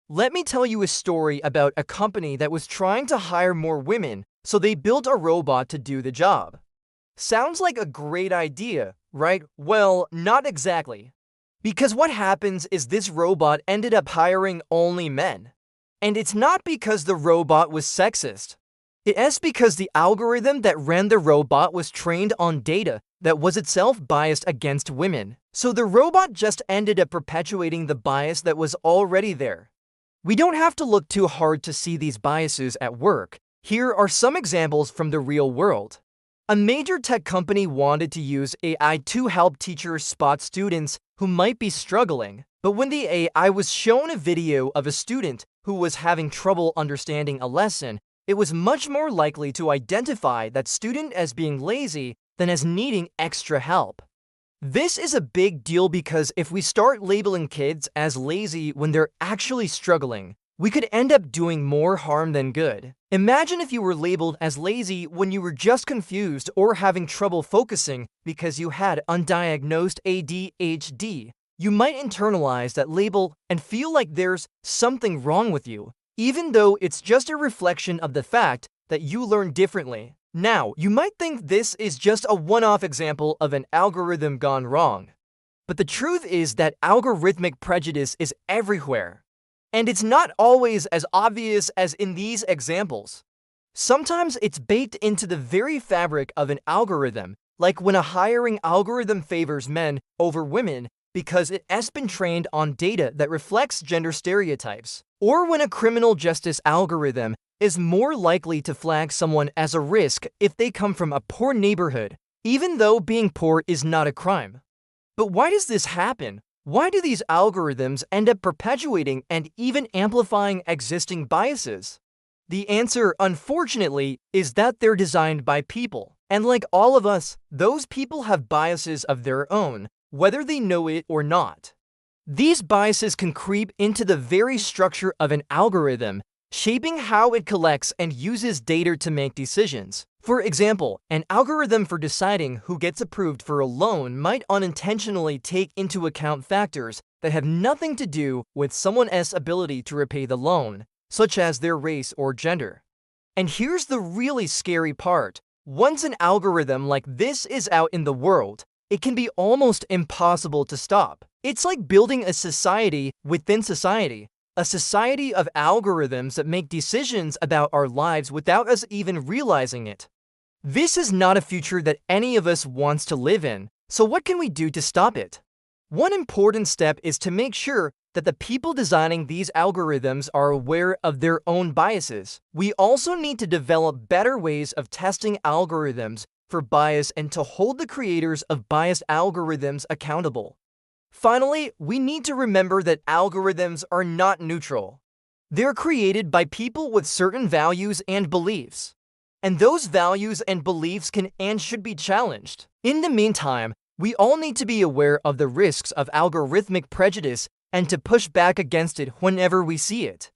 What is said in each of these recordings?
Let me tell you a story about a company that was trying to hire more women, so they built a robot to do the job. Sounds like a great idea, right? Well, not exactly. Because what happens is this robot ended up hiring only men. And it's not because the robot was sexist. It is because the algorithm that ran the robot was trained on data that was itself biased against women. So the robot just ended up perpetuating the bias that was already there. We don't have to look too hard to see these biases at work. Here are some examples from the real world. A major tech company wanted to use AI to help teachers spot students who might be struggling. But when the AI was shown a video of a student who was having trouble understanding a lesson, it was much more likely to identify that student as being lazy than as needing extra help. This is a big deal because if we start labeling kids as lazy when they're actually struggling, we could end up doing more harm than good. Imagine if you were labeled as lazy when you were just confused or having trouble focusing because you had undiagnosed ADHD. You might internalize that label and feel like there's something wrong with you, even though it's just a reflection of the fact that you learn differently. Now, you might think this is just a one-off example of an algorithm gone wrong. But the truth is that algorithmic prejudice is everywhere. And it's not always as obvious as in these examples. Sometimes it's baked into the very fabric of an algorithm, like when a hiring algorithm favors men over women because it has been trained on data that reflects gender stereotypes, or when a criminal justice algorithm is more likely to flag someone as a risk if they come from a poor neighborhood, even though being poor is not a crime. But why does this happen? Why do these algorithms end up perpetuating and even amplifying existing biases? The answer, unfortunately, is that they're designed by people. And like all of us, those people have biases of their own, whether they know it or not. These biases can creep into the very structure of an algorithm, shaping how it collects and uses data to make decisions. For example, an algorithm for deciding who gets approved for a loan might unintentionally take into account factors that have nothing to do with someone else's ability to repay the loan, such as their race or gender. And here's the really scary part. Once an algorithm like this is out in the world, it can be almost impossible to stop. It's like building a society within society. A society of algorithms that make decisions about our lives without us even realizing it. This is not a future that any of us wants to live in, so what can we do to stop it? One important step is to make sure that the people designing these algorithms are aware of their own biases. We also need to develop better ways of testing algorithms for bias and to hold the creators of biased algorithms accountable. Finally, we need to remember that algorithms are not neutral. They're created by people with certain values and beliefs. And those values and beliefs can and should be challenged. In the meantime, we all need to be aware of the risks of algorithmic prejudice and to push back against it whenever we see it.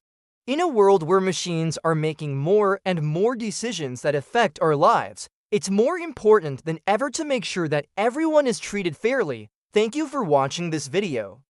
In a world where machines are making more and more decisions that affect our lives, it's more important than ever to make sure that everyone is treated fairly. Thank you for watching this video.